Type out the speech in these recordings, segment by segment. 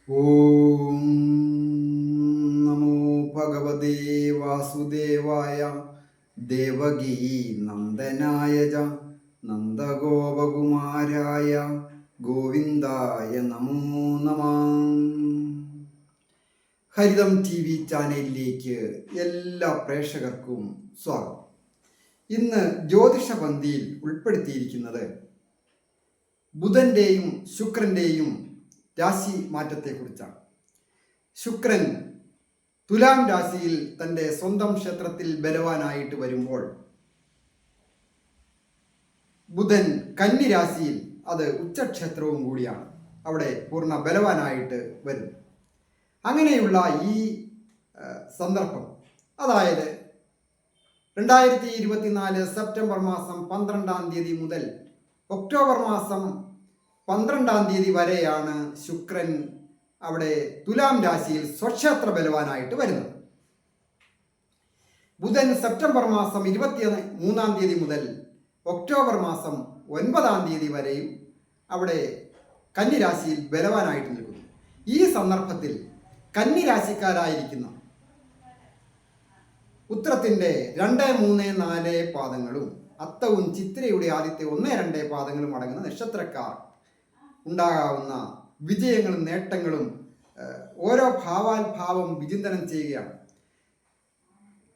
ഓം നമോ ഭഗവതേ വാസുദേവായ ദേവകീ നന്ദനായ ച നന്ദഗോപകുമാരായ ഗോവിന്ദായ നമോ നമഃ. ഹരിതം TV ചാനലിലേക്ക് എല്ലാ പ്രേക്ഷകർക്കും സ്വാഗതം. ഇന്ന് ജ്യോതിഷ പന്തിയിൽ ഉൾപ്പെടുത്തിയിരിക്കുന്നത് ബുധൻ്റെയും ശുക്രൻ്റെയും രാശി മാറ്റത്തെക്കുറിച്ചാണ്. ശുക്രൻ തുലാം രാശിയിൽ തൻ്റെ സ്വന്തം ക്ഷേത്രത്തിൽ ബലവാനായിട്ട് വരുമ്പോൾ ബുധൻ കന്നി രാശിയിൽ, അത് ഉച്ചക്ഷേത്രവും കൂടിയാണ്, അവിടെ പൂർണ്ണ ബലവാനായിട്ട് വരുന്നു. അങ്ങനെയുള്ള ഈ സന്ദർഭം, അതായത് 2024 സെപ്റ്റംബർ മാസം 12-ാം തീയതി മുതൽ ഒക്ടോബർ മാസം 12-ാം തീയതി വരെയാണ് ശുക്രൻ അവിടെ തുലാം രാശിയിൽ സ്വക്ഷേത്ര ബലവാനായിട്ട് വരുന്നത്. ബുധൻ സെപ്റ്റംബർ മാസം 23-ാം തീയതി മുതൽ ഒക്ടോബർ മാസം 9-ാം തീയതി വരെയും അവിടെ കന്നിരാശിയിൽ ബലവാനായിട്ട് നിൽക്കുന്നു. ഈ സന്ദർഭത്തിൽ കന്നിരാശിക്കാരായിരിക്കുന്ന ഉത്രത്തിൻ്റെ 2, 3, 4 പാദങ്ങളും അത്തവും ചിത്രയുടെ ആദ്യത്തെ 1, 2 പാദങ്ങളും അടങ്ങുന്ന നക്ഷത്രക്കാർ ഉണ്ടാകാവുന്ന വിജയങ്ങളും നേട്ടങ്ങളും ഓരോ ഭാവാൽഭാവം വിചിന്തനം ചെയ്യുകയാണ്.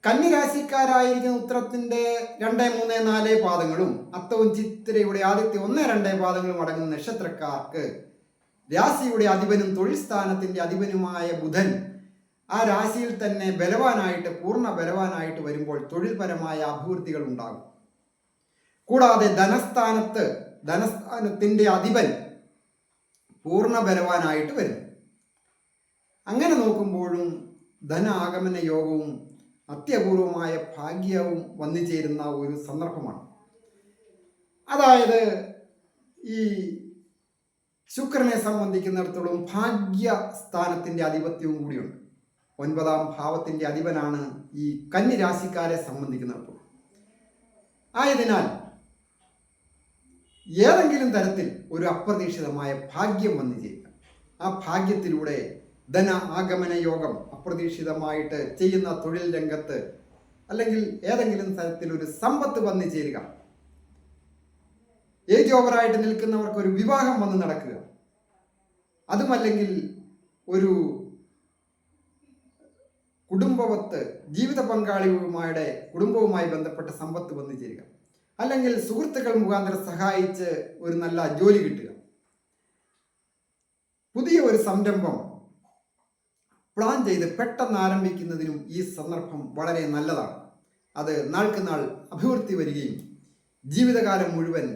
കന്നിരാശിക്കാരായിരിക്കുന്ന ഉത്രത്തിൻ്റെ 2, 3, 4 പാദങ്ങളും അത്തവും ചിത്രയുടെ ആദ്യത്തെ 1, 2 പാദങ്ങളും അടങ്ങുന്ന നക്ഷത്രക്കാർക്ക് രാശിയുടെ അധിപനും തൊഴിൽ സ്ഥാനത്തിൻ്റെ അധിപനുമായ ബുധൻ ആ രാശിയിൽ തന്നെ ബലവാനായിട്ട്, പൂർണ്ണ ബലവാനായിട്ട് വരുമ്പോൾ തൊഴിൽപരമായ അഭിവൃദ്ധികൾ ഉണ്ടാകും. കൂടാതെ ധനസ്ഥാനത്തിൻ്റെ അധിപൻ പൂർണ്ണ ബലവാനായിട്ട് വരും. അങ്ങനെ നോക്കുമ്പോഴും ധനാഗമന യോഗവും അത്യപൂർവമായ ഭാഗ്യവും വന്നു ചേരുന്ന ഒരു സന്ദർഭമാണ്. അതായത് ഈ ശുക്രനെ സംബന്ധിക്കുന്നിടത്തോളം ഭാഗ്യസ്ഥാനത്തിൻ്റെ ആധിപത്യവും കൂടിയുണ്ട്. 9-ാം ഭാവത്തിൻ്റെ അധിപനാണ് ഈ കന്നിരാശിക്കാരെ സംബന്ധിക്കുന്നിടത്തോളം. ആയതിനാൽ ഏതെങ്കിലും തരത്തിൽ ഒരു അപ്രതീക്ഷിതമായ ഭാഗ്യം വന്നു ചേരുക, ആ ഭാഗ്യത്തിലൂടെ ധന ആഗമന യോഗം, അപ്രതീക്ഷിതമായിട്ട് ചെയ്യുന്ന തൊഴിൽ രംഗത്ത് അല്ലെങ്കിൽ ഏതെങ്കിലും തരത്തിൽ ഒരു സമ്പത്ത് വന്നു ചേരുക, ഏജ് ഓവറായിട്ട് നിൽക്കുന്നവർക്ക് ഒരു വിവാഹം വന്ന് നടക്കുക, അതുമല്ലെങ്കിൽ ഒരു ജീവിത കുടുംബവുമായി ബന്ധപ്പെട്ട സമ്പത്ത് വന്നു ചേരുക, അല്ലെങ്കിൽ സുഹൃത്തുക്കൾ മുഖാന്തരം സഹായിച്ച് ഒരു നല്ല ജോലി കിട്ടുക, പുതിയ ഒരു സംരംഭം പ്ലാൻ ചെയ്ത് പെട്ടെന്ന് ആരംഭിക്കുന്നതിനും ഈ സന്ദർഭം വളരെ നല്ലതാണ്. അത് നാൾക്ക് നാൾ അഭിവൃദ്ധി വരികയും ജീവിതകാലം മുഴുവൻ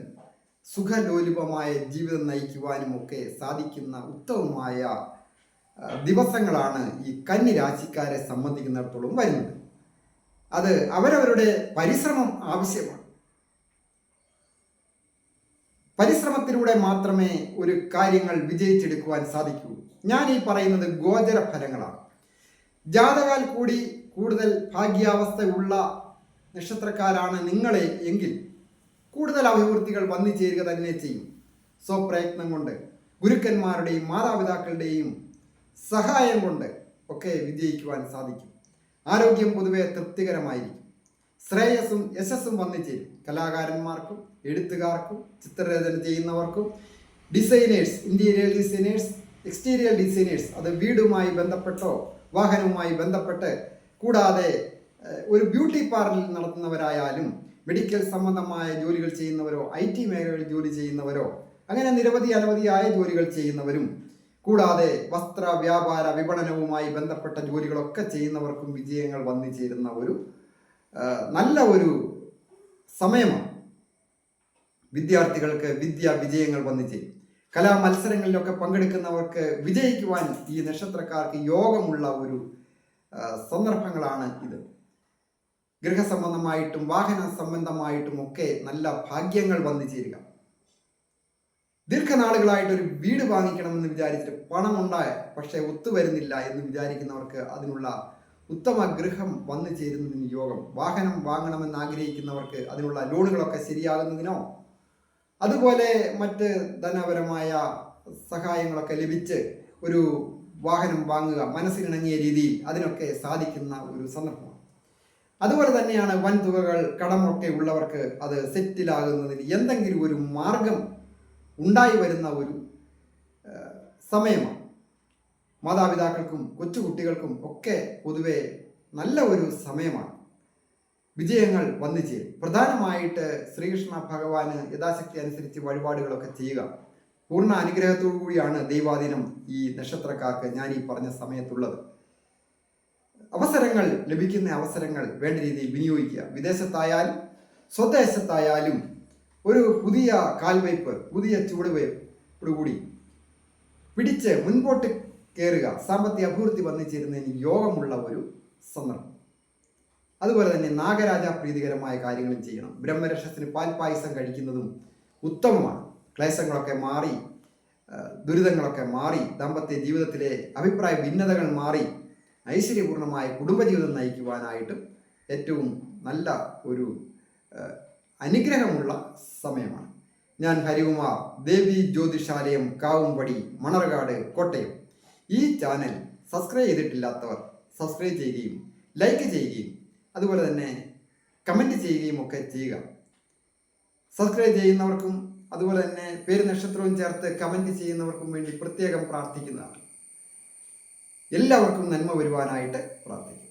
സുഖലോലുപമായ ജീവിതം നയിക്കുവാനും ഒക്കെ സാധിക്കുന്ന ഉത്തമമായ ദിവസങ്ങളാണ് ഈ കന്നി രാശിക്കാരെ സംബന്ധിക്കുന്നിടത്തോളം വരുന്നത്. അത് അവരവരുടെ പരിശ്രമം ആവശ്യമാണ്. പരിശ്രമത്തിലൂടെ മാത്രമേ ഒരു കാര്യങ്ങൾ വിജയിച്ചെടുക്കുവാൻ സാധിക്കൂ. ഞാൻ ഈ പറയുന്നത് ഗോചര ഫലങ്ങളാണ്. ജാതകാൽ കൂടി കൂടുതൽ ഭാഗ്യാവസ്ഥ ഉള്ള നക്ഷത്രക്കാരാണ് നിങ്ങളെ എങ്കിൽ കൂടുതൽ അഭിവൃദ്ധികൾ വന്നു ചേരുക തന്നെ ചെയ്യും. സ്വപ്രയത്നം കൊണ്ട്, ഗുരുക്കന്മാരുടെയും മാതാപിതാക്കളുടെയും സഹായം കൊണ്ട് ഒക്കെ വിജയിക്കുവാൻ സാധിക്കും. ആരോഗ്യം പൊതുവെ തൃപ്തികരമായിരിക്കും. ശ്രേയസ്സും യശസ്സും വന്നു ചേരും. കലാകാരന്മാർക്കും എഴുത്തുകാർക്കും ചിത്രരചന ചെയ്യുന്നവർക്കും designers, interior designers, exterior designers, അത് വീടുമായി ബന്ധപ്പെട്ടോ വാഹനവുമായി ബന്ധപ്പെട്ട്, കൂടാതെ ഒരു ബ്യൂട്ടി പാർലർ നടത്തുന്നവരായാലും മെഡിക്കൽ സംബന്ധമായ ജോലികൾ ചെയ്യുന്നവരോ IT മേഖലകളിൽ ജോലി ചെയ്യുന്നവരോ അങ്ങനെ അനവധിയായ ജോലികൾ ചെയ്യുന്നവരും, കൂടാതെ വസ്ത്ര വ്യാപാര വിപണനവുമായി ബന്ധപ്പെട്ട ജോലികളൊക്കെ ചെയ്യുന്നവർക്കും വിജയങ്ങൾ വന്നു ചേരുന്ന ഒരു നല്ല ഒരു സമയമാണ്. വിദ്യാർത്ഥികൾക്ക് വിജയങ്ങൾ വന്നു ചേരും. കലാമത്സരങ്ങളിലൊക്കെ പങ്കെടുക്കുന്നവർക്ക് വിജയിക്കുവാൻ ഈ നക്ഷത്രക്കാർക്ക് യോഗമുള്ള ഒരു സന്ദർഭങ്ങളാണ് ഇത്. ഗൃഹസംബന്ധമായിട്ടും വാഹന സംബന്ധമായിട്ടും ഒക്കെ നല്ല ഭാഗ്യങ്ങൾ വന്നു ചേരുക. ദീർഘനാളുകളായിട്ടൊരു വീട് വാങ്ങിക്കണമെന്ന് വിചാരിച്ചിട്ട് പണമുണ്ടായ പക്ഷേ ഒത്തുവരുന്നില്ല എന്ന് വിചാരിക്കുന്നവർക്ക് അതിനുള്ള ഉത്തമ ഗൃഹം വന്നു ചേരുന്നതിന് യോഗം. വാഹനം വാങ്ങണമെന്ന് ആഗ്രഹിക്കുന്നവർക്ക് അതിനുള്ള ലോണുകളൊക്കെ ശരിയാകുന്നതിനോ അതുപോലെ മറ്റ് ധനപരമായ സഹായങ്ങളൊക്കെ ലഭിച്ച് ഒരു വാഹനം വാങ്ങുക, മനസ്സിനിണങ്ങിയ രീതിയിൽ അതിനൊക്കെ സാധിക്കുന്ന ഒരു സന്ദർഭമാണ്. അതുപോലെ തന്നെയാണ് വൻതുകകൾ കടമൊക്കെ ഉള്ളവർക്ക് അത് സെറ്റിലാകുന്നതിന് എന്തെങ്കിലും ഒരു മാർഗം ഉണ്ടായി വരുന്ന ഒരു സമയമാണ്. മാതാപിതാക്കൾക്കും കൊച്ചുകുട്ടികൾക്കും ഒക്കെ പൊതുവെ നല്ല ഒരു സമയമാണ്. വിജയങ്ങൾ വന്നു ചേരും. പ്രധാനമായിട്ട് ശ്രീകൃഷ്ണ ഭഗവാന് യഥാശക്തി അനുസരിച്ച് വഴിപാടുകളൊക്കെ ചെയ്യുക. പൂർണ്ണ അനുഗ്രഹത്തോടു കൂടിയാണ് ദൈവാധീനം ഈ നക്ഷത്രക്കാർക്ക് ഞാൻ ഈ പറഞ്ഞ സമയത്തുള്ളത്. അവസരങ്ങൾ ലഭിക്കുന്ന അവസരങ്ങൾ വേണ്ട രീതിയിൽ വിനിയോഗിക്കുക. വിദേശത്തായാലും സ്വദേശത്തായാലും ഒരു പുതിയ കാൽവയ്പ്, പുതിയ ചുവടുവയ്പ്പോടുകൂടി പിടിച്ച് മുൻപോട്ട് കയറുക. സാമ്പത്തിക അഭിവൃദ്ധി വന്നു ചേരുന്നതിന് യോഗമുള്ള ഒരു സന്ദർഭം. അതുപോലെ തന്നെ നാഗരാജ പ്രീതികരമായ കാര്യങ്ങളും ചെയ്യണം. ബ്രഹ്മരക്ഷത്തിന് പാൽപായസം കഴിക്കുന്നതും ഉത്തമമാണ്. ക്ലേശങ്ങളൊക്കെ മാറി, ദുരിതങ്ങളൊക്കെ മാറി, ദാമ്പത്യ ജീവിതത്തിലെ അഭിപ്രായ ഭിന്നതകൾ മാറി ഐശ്വര്യപൂർണമായ കുടുംബജീവിതം നയിക്കുവാനായിട്ടും ഏറ്റവും നല്ല ഒരു അനുഗ്രഹമുള്ള സമയമാണ്. ഞാൻ ഹരികുമാർ, ദേവി ജ്യോതിഷാലയം, കാവുംപടി, മണർകാട്, കോട്ടയം. ഈ ചാനൽ സബ്സ്ക്രൈബ് ചെയ്തിട്ടില്ലാത്തവർ സബ്സ്ക്രൈബ് ചെയ്യുകയും ലൈക്ക് ചെയ്യുകയും അതുപോലെ തന്നെ കമൻറ്റ് ചെയ്യുകയും ഒക്കെ ചെയ്യുക. സബ്സ്ക്രൈബ് ചെയ്യുന്നവർക്കും അതുപോലെ തന്നെ പേര് നക്ഷത്രവും ചേർത്ത് കമൻറ്റ് ചെയ്യുന്നവർക്കും വേണ്ടി പ്രത്യേകം പ്രാർത്ഥിക്കുന്നതാണ്. എല്ലാവർക്കും നന്മ വരുവാനായിട്ട് പ്രാർത്ഥിക്കും.